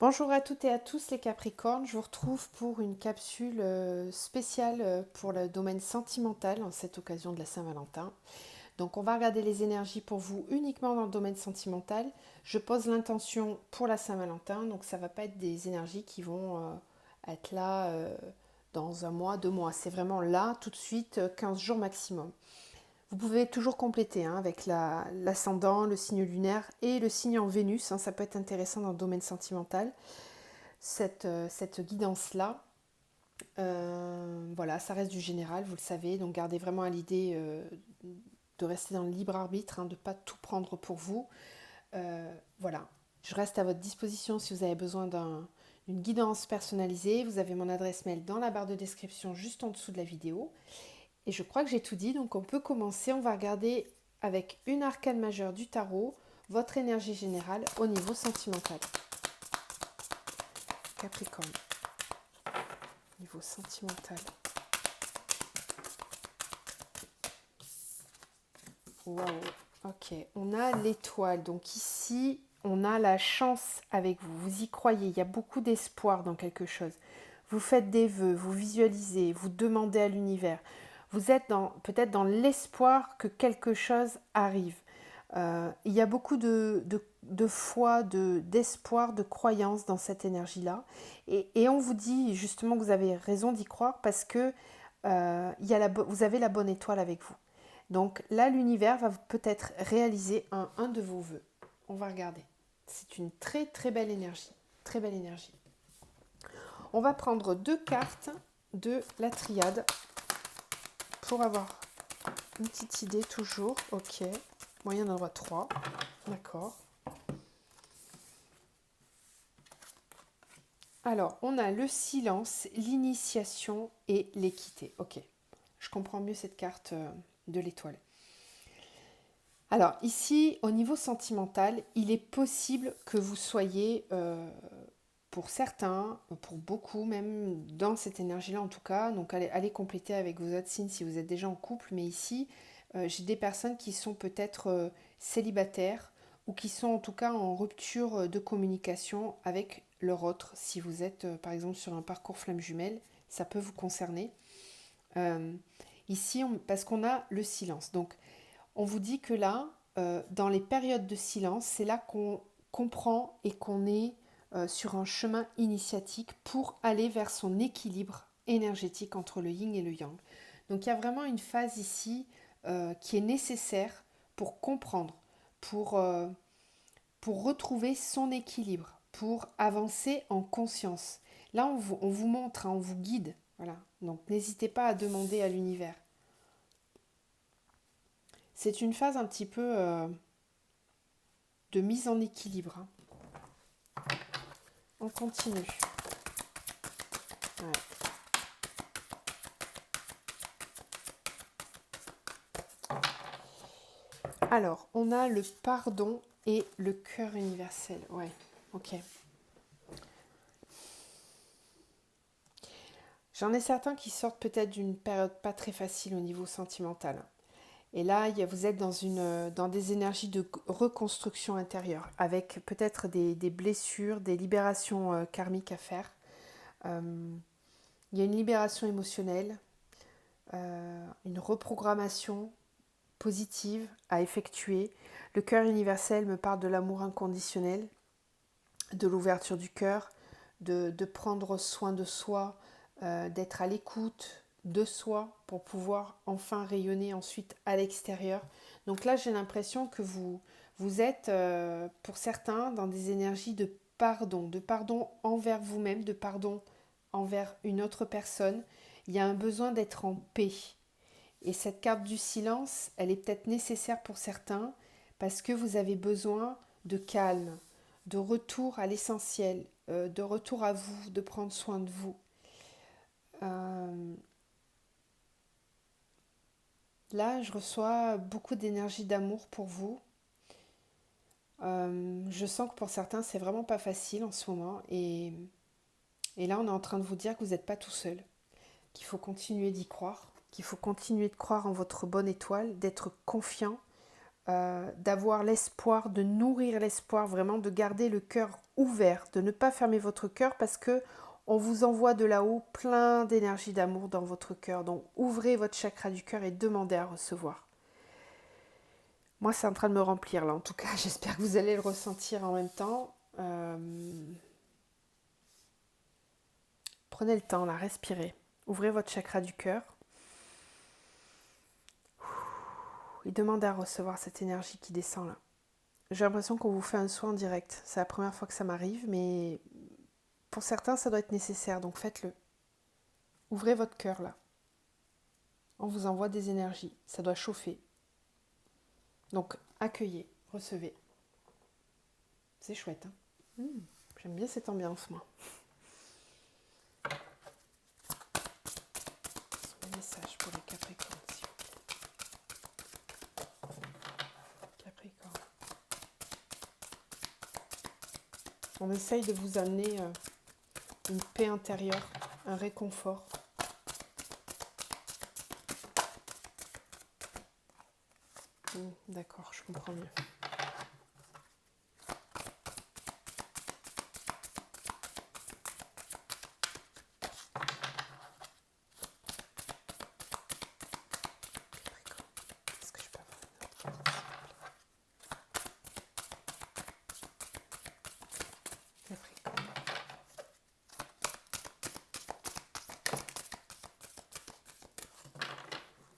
Bonjour à toutes et à tous les Capricornes, je vous retrouve pour une capsule spéciale pour le domaine sentimental en cette occasion de la Saint-Valentin. Donc on va regarder les énergies pour vous uniquement dans le domaine sentimental. Je pose l'intention pour la Saint-Valentin, donc ça ne va pas être des énergies qui vont être là dans un mois, 2 mois. C'est vraiment là tout de suite 15 jours maximum. Vous pouvez toujours compléter avec l'ascendant, le signe lunaire et le signe en Vénus. Ça peut être intéressant dans le domaine sentimental cette guidance-là. Voilà, ça reste du général, vous le savez, donc gardez vraiment à l'idée de rester dans le libre arbitre, de ne pas tout prendre pour vous. Voilà, je reste à votre disposition si vous avez besoin d'une guidance personnalisée. Vous avez mon adresse mail dans la barre de description juste en dessous de la vidéo. Et je crois que j'ai tout dit, donc on peut commencer. On va regarder avec une arcane majeure du tarot votre énergie générale au niveau sentimental. Capricorne. Niveau sentimental. Waouh, ok. On a l'étoile. Donc ici, on a la chance avec vous. Vous y croyez. Il y a beaucoup d'espoir dans quelque chose. Vous faites des vœux, vous visualisez, vous demandez à l'univers. Vous êtes peut-être dans l'espoir que quelque chose arrive. Il y a beaucoup de foi, d'espoir, de croyance dans cette énergie-là. Et on vous dit justement que vous avez raison d'y croire parce que vous avez la bonne étoile avec vous. Donc là, l'univers va peut-être réaliser un de vos vœux. On va regarder. C'est une très très belle énergie. Très belle énergie. On va prendre 2 cartes de la triade pour avoir une petite idée toujours. Ok. Moyen d'endroit 3. D'accord. Alors, on a le silence, l'initiation et l'équité. Ok. Je comprends mieux cette carte de l'étoile. Alors ici, au niveau sentimental, il est possible que vous soyez, pour certains, pour beaucoup même, dans cette énergie-là en tout cas. Donc allez compléter avec vos autres signes si vous êtes déjà en couple. Mais ici, j'ai des personnes qui sont peut-être célibataires ou qui sont en tout cas en rupture de communication avec leur autre. Si vous êtes par exemple sur un parcours flamme jumelle, ça peut vous concerner. Euh, Ici, parce qu'on a le silence. Donc on vous dit que là, dans les périodes de silence, c'est là qu'on comprend et qu'on est sur un chemin initiatique pour aller vers son équilibre énergétique entre le yin et le yang. Donc il y a vraiment une phase ici qui est nécessaire pour comprendre, pour, euh, pour retrouver son équilibre, pour avancer en conscience. Là, on vous montre, on vous guide. Voilà. Donc n'hésitez pas à demander à l'univers. C'est une phase un petit peu de mise en équilibre. On continue. Ouais. Alors, on a le pardon et le cœur universel. Ouais, ok. J'en ai certains qui sortent peut-être d'une période pas très facile au niveau sentimental. Et là, vous êtes dans des énergies de reconstruction intérieure, avec peut-être des blessures, des libérations karmiques à faire. Il y a une libération émotionnelle, une reprogrammation positive à effectuer. Le cœur universel me parle de l'amour inconditionnel, de l'ouverture du cœur, de prendre soin de soi, d'être à l'écoute de soi pour pouvoir enfin rayonner ensuite à l'extérieur. Donc là, j'ai l'impression que vous êtes, pour certains, dans des énergies de pardon envers vous-même, de pardon envers une autre personne. Il y a un besoin d'être en paix. Et cette carte du silence, elle est peut-être nécessaire pour certains parce que vous avez besoin de calme, de retour à l'essentiel, de retour à vous, de prendre soin de vous. Euh, Là, je reçois beaucoup d'énergie d'amour pour vous. Je sens que pour certains, c'est vraiment pas facile en ce moment. Et là, on est en train de vous dire que vous n'êtes pas tout seul, qu'il faut continuer d'y croire, qu'il faut continuer de croire en votre bonne étoile, d'être confiant, d'avoir l'espoir, de nourrir l'espoir, vraiment de garder le cœur ouvert, de ne pas fermer votre cœur parce que on vous envoie de là-haut plein d'énergie d'amour dans votre cœur. Donc ouvrez votre chakra du cœur et demandez à recevoir. Moi, c'est en train de me remplir là, en tout cas. J'espère que vous allez le ressentir en même temps. Prenez le temps là, respirez. Ouvrez votre chakra du cœur. Et demandez à recevoir cette énergie qui descend là. J'ai l'impression qu'on vous fait un soin en direct. C'est la première fois que ça m'arrive, mais pour certains, ça doit être nécessaire, donc faites-le. Ouvrez votre cœur là. On vous envoie des énergies. Ça doit chauffer. Donc, accueillez, recevez. C'est chouette, hein. J'aime bien cette ambiance, moi. Un message pour les Capricornes. Capricorne. On essaye de vous amener une paix intérieure, un réconfort. D'accord, je comprends mieux. Est-ce que je peux avoir Capricorne.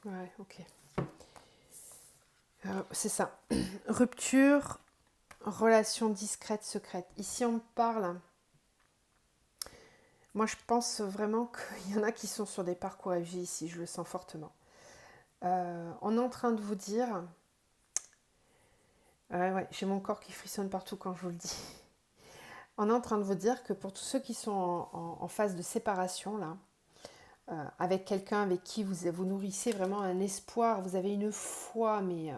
Ouais, ok. C'est ça. Rupture, relation discrète, secrète. Ici, on parle. Moi, je pense vraiment qu'il y en a qui sont sur des parcours à vie ici. Je le sens fortement. On est en train de vous dire. Ouais, j'ai mon corps qui frissonne partout quand je vous le dis. On est en train de vous dire que pour tous ceux qui sont en phase de séparation, là, avec quelqu'un avec qui vous nourrissez vraiment un espoir, vous avez une foi, mais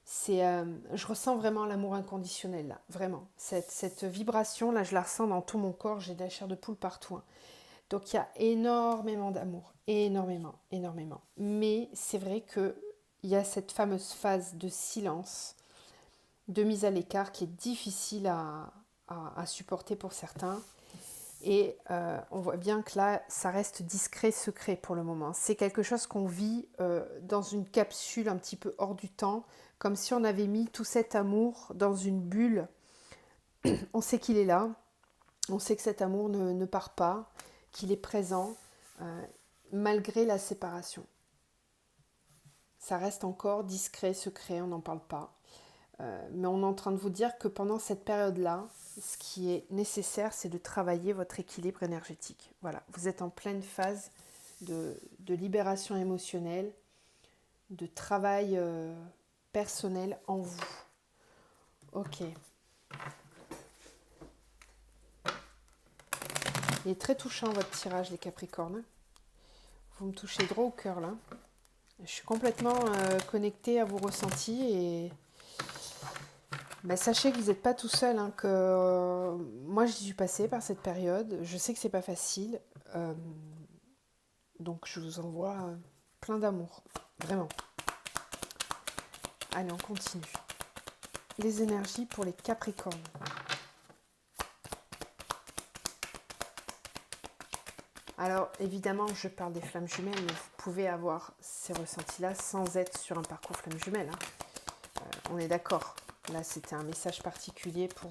je ressens vraiment l'amour inconditionnel, là, vraiment. Cette vibration, là, je la ressens dans tout mon corps, j'ai de la chair de poule partout. Hein. Donc il y a énormément d'amour, énormément, énormément. Mais c'est vrai qu'il y a cette fameuse phase de silence, de mise à l'écart qui est difficile à supporter pour certains. Et on voit bien que là, ça reste discret, secret pour le moment. C'est quelque chose qu'on vit dans une capsule un petit peu hors du temps, comme si on avait mis tout cet amour dans une bulle. On sait qu'il est là, on sait que cet amour ne part pas, qu'il est présent, malgré la séparation. Ça reste encore discret, secret, on n'en parle pas. Mais on est en train de vous dire que pendant cette période-là, ce qui est nécessaire, c'est de travailler votre équilibre énergétique. Voilà, vous êtes en pleine phase de libération émotionnelle, de travail personnel en vous. Ok. Il est très touchant votre tirage, les Capricornes. Vous me touchez droit au cœur là. Je suis complètement connectée à vos ressentis et sachez que vous n'êtes pas tout seul, hein, que moi j'y suis passée par cette période. Je sais que c'est pas facile, donc je vous envoie plein d'amour, vraiment. Allez, on continue. Les énergies pour les Capricornes. Alors évidemment, je parle des flammes jumelles, mais vous pouvez avoir ces ressentis-là sans être sur un parcours flammes jumelles. Hein. On est d'accord. Là, c'était un message particulier pour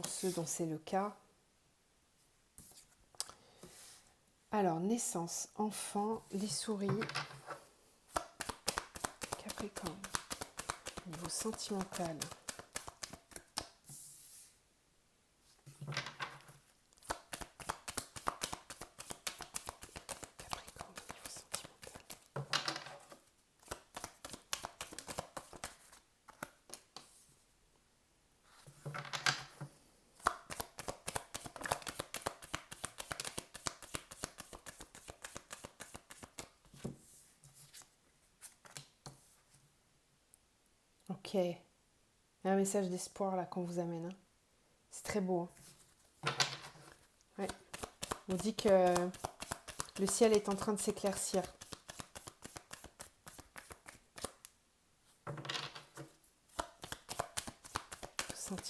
ceux dont c'est le cas. Alors, naissance, enfant, les souris, Capricorne, niveau sentimental. Capricorne, niveau sentimental. Ok. Il y a un message d'espoir là qu'on vous amène. Hein. C'est très beau. Hein. Ouais. On dit que le ciel est en train de s'éclaircir.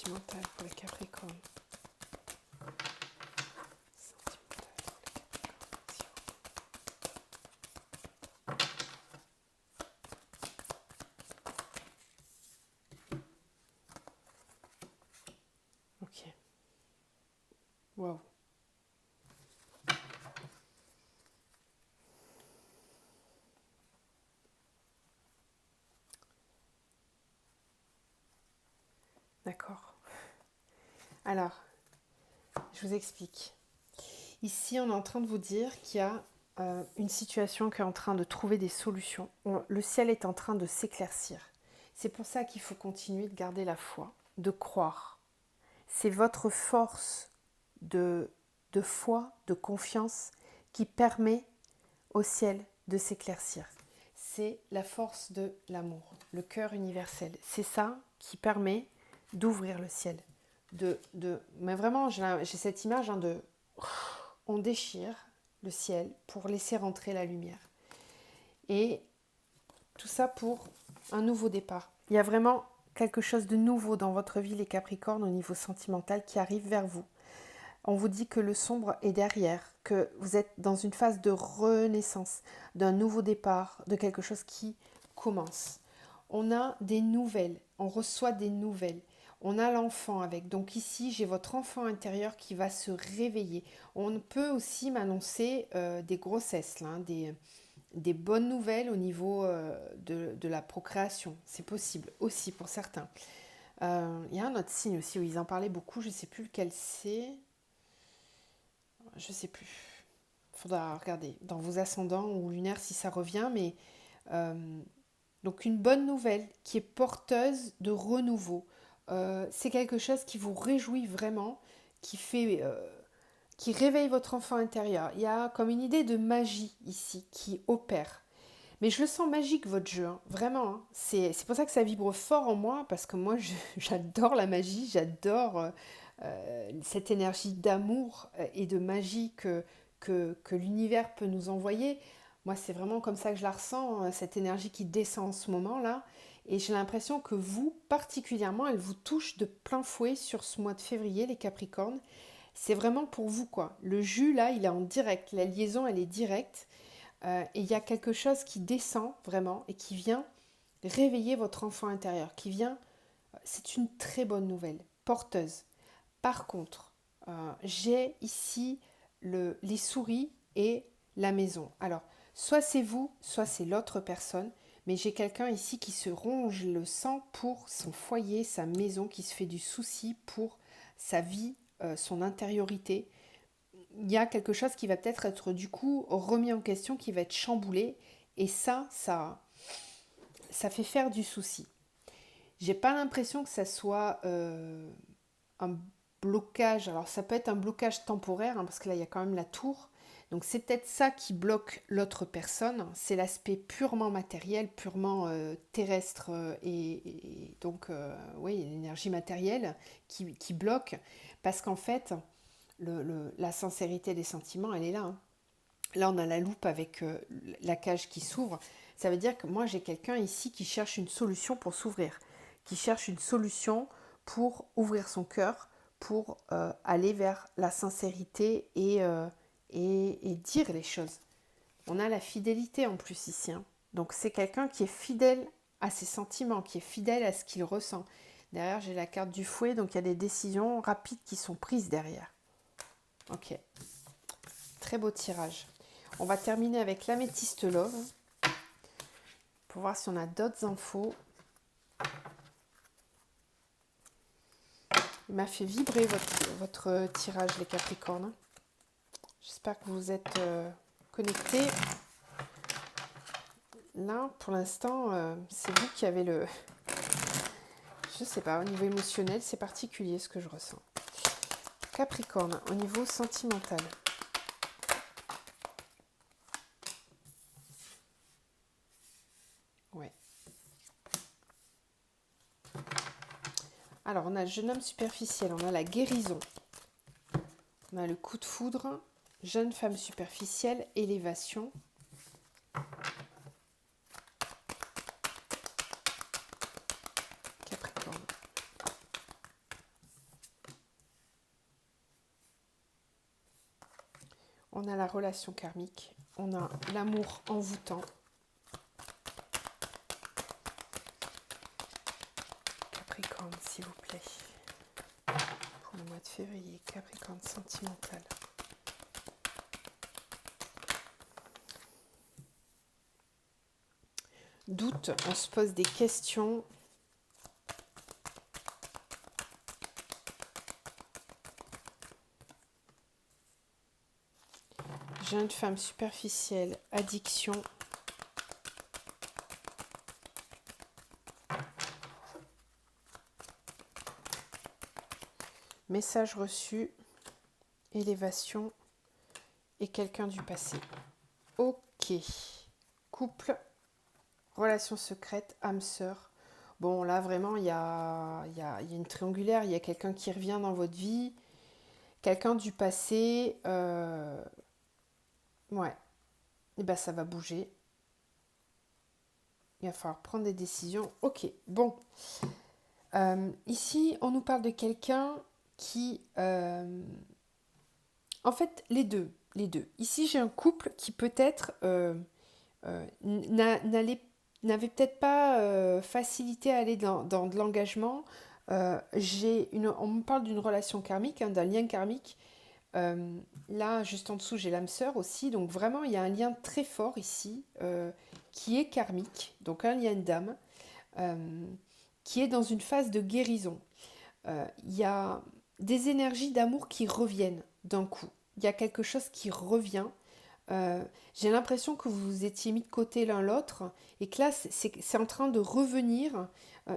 Sentimental pour les Capricornes. Sentimental pour les Capricornes. Ok. Wow. D'accord. Alors, je vous explique. Ici, on est en train de vous dire qu'il y a une situation qui est en train de trouver des solutions. Le ciel est en train de s'éclaircir. C'est pour ça qu'il faut continuer de garder la foi, de croire. C'est votre force de foi, de confiance qui permet au ciel de s'éclaircir. C'est la force de l'amour, le cœur universel. C'est ça qui permet d'ouvrir le ciel. Mais vraiment, j'ai cette image de... On déchire le ciel pour laisser rentrer la lumière. Et tout ça pour un nouveau départ. Il y a vraiment quelque chose de nouveau dans votre vie, les Capricornes, au niveau sentimental, qui arrive vers vous. On vous dit que le sombre est derrière, que vous êtes dans une phase de renaissance, d'un nouveau départ, de quelque chose qui commence. On a des nouvelles, on reçoit des nouvelles. On a l'enfant avec. Donc ici, j'ai votre enfant intérieur qui va se réveiller. On peut aussi m'annoncer des grossesses, là, des bonnes nouvelles au niveau de la procréation. C'est possible aussi pour certains. Il y a un autre signe aussi où ils en parlaient beaucoup, je ne sais plus lequel c'est. Je ne sais plus. Il faudra regarder dans vos ascendants ou lunaires si ça revient. Mais donc une bonne nouvelle qui est porteuse de renouveau. C'est quelque chose qui vous réjouit vraiment, qui réveille votre enfant intérieur. Il y a comme une idée de magie ici qui opère. Mais je le sens magique, votre jeu, hein. Vraiment. Hein. C'est pour ça que ça vibre fort en moi, parce que moi, j'adore la magie, j'adore cette énergie d'amour et de magie que l'univers peut nous envoyer. Moi, c'est vraiment comme ça que je la ressens, hein, cette énergie qui descend en ce moment-là. Et j'ai l'impression que vous, particulièrement, elle vous touche de plein fouet sur ce mois de février, les Capricornes. C'est vraiment pour vous, quoi. Le jus, là, il est en direct. La liaison, elle est directe. Et il y a quelque chose qui descend vraiment et qui vient réveiller votre enfant intérieur, qui vient, c'est une très bonne nouvelle, porteuse. Par contre, j'ai ici les souris et la maison. Alors, soit c'est vous, soit c'est l'autre personne, mais j'ai quelqu'un ici qui se ronge le sang pour son foyer, sa maison, qui se fait du souci pour sa vie, son intériorité. Il y a quelque chose qui va peut-être être du coup remis en question, qui va être chamboulé, et ça fait faire du souci. J'ai pas l'impression que ça soit un blocage. Alors ça peut être un blocage temporaire, hein, parce que là il y a quand même la tour. Donc c'est peut-être ça qui bloque l'autre personne. C'est l'aspect purement matériel, purement terrestre et donc oui, l'énergie matérielle qui bloque. Parce qu'en fait, la sincérité des sentiments, elle est là. Hein. Là, on a la loupe avec la cage qui s'ouvre. Ça veut dire que moi, j'ai quelqu'un ici qui cherche une solution pour s'ouvrir, qui cherche une solution pour ouvrir son cœur, pour aller vers la sincérité et dire les choses. On a la fidélité en plus ici. Hein. Donc, c'est quelqu'un qui est fidèle à ses sentiments, qui est fidèle à ce qu'il ressent. Derrière, j'ai la carte du fouet, donc il y a des décisions rapides qui sont prises derrière. Ok, très beau tirage. On va terminer avec l'améthyste love pour voir si on a d'autres infos. Il m'a fait vibrer votre tirage, les Capricornes. J'espère que vous êtes connectés. Là, pour l'instant, c'est vous qui avez le... Je sais pas, au niveau émotionnel, c'est particulier ce que je ressens. Capricorne, au niveau sentimental. Ouais. Alors, on a le jeune homme superficiel, on a la guérison, on a le coup de foudre, jeune femme superficielle, élévation. Capricorne. On a la relation karmique. On a l'amour envoûtant. Capricorne, s'il vous plaît. Pour le mois de février, Capricorne sentimental. Doute, on se pose des questions. Jeune femme superficielle, addiction. Message reçu, élévation et quelqu'un du passé. Ok. Couple, relation secrète, âme sœur. Bon, là, vraiment, il y a une triangulaire. Il y a quelqu'un qui revient dans votre vie. Quelqu'un du passé. Ouais. Et ben, ça va bouger. Il va falloir prendre des décisions. Ok, bon. Ici, on nous parle de quelqu'un qui... En fait, les deux. Ici, j'ai un couple qui peut-être n'avait peut-être pas facilité à aller dans de l'engagement. On me parle d'une relation karmique, hein, d'un lien karmique. Là, juste en dessous, j'ai l'âme sœur aussi. Donc vraiment, il y a un lien très fort ici qui est karmique, donc un lien d'âme, qui est dans une phase de guérison. Il y a des énergies d'amour qui reviennent d'un coup. Il y a quelque chose qui revient. J'ai l'impression que vous vous étiez mis de côté l'un l'autre et que là, c'est en train de revenir,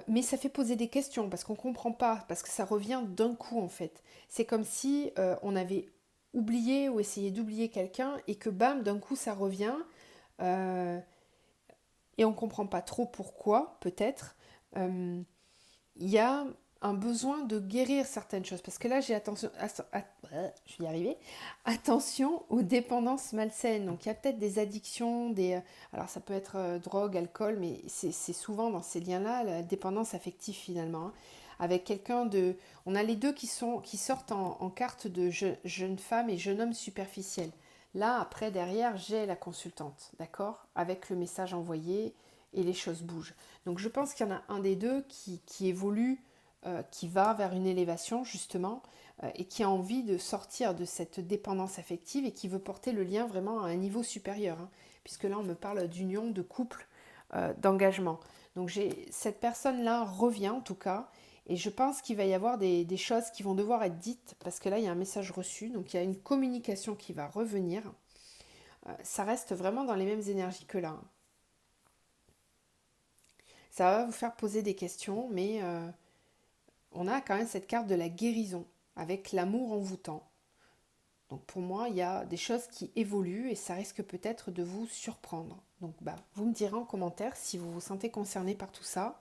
mais ça fait poser des questions parce qu'on ne comprend pas, parce que ça revient d'un coup en fait. C'est comme si on avait oublié ou essayé d'oublier quelqu'un et que bam, d'un coup, ça revient et on ne comprend pas trop pourquoi, peut-être. Il y a un besoin de guérir certaines choses. Parce que là, j'ai je vais y arriver. Attention aux dépendances malsaines. Donc, il y a peut-être des addictions, alors ça peut être drogue, alcool, mais c'est souvent dans ces liens-là, la dépendance affective finalement. Hein. Avec quelqu'un de... On a les deux qui sortent en carte de jeune femme et jeune homme superficiel. Là, après, derrière, j'ai la consultante, d'accord? Avec le message envoyé et les choses bougent. Donc, je pense qu'il y en a un des deux qui évolue, qui va vers une élévation, justement, et qui a envie de sortir de cette dépendance affective et qui veut porter le lien vraiment à un niveau supérieur. Hein, puisque là, on me parle d'union, de couple, d'engagement. Donc, cette personne-là revient, en tout cas, et je pense qu'il va y avoir des choses qui vont devoir être dites, parce que là, il y a un message reçu, donc il y a une communication qui va revenir. Ça reste vraiment dans les mêmes énergies que là. Hein. Ça va vous faire poser des questions, mais on a quand même cette carte de la guérison, avec l'amour envoûtant. Donc pour moi, il y a des choses qui évoluent et ça risque peut-être de vous surprendre. Donc vous me direz en commentaire si vous vous sentez concerné par tout ça.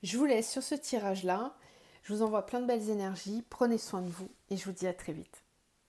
Je vous laisse sur ce tirage-là. Je vous envoie plein de belles énergies. Prenez soin de vous et je vous dis à très vite.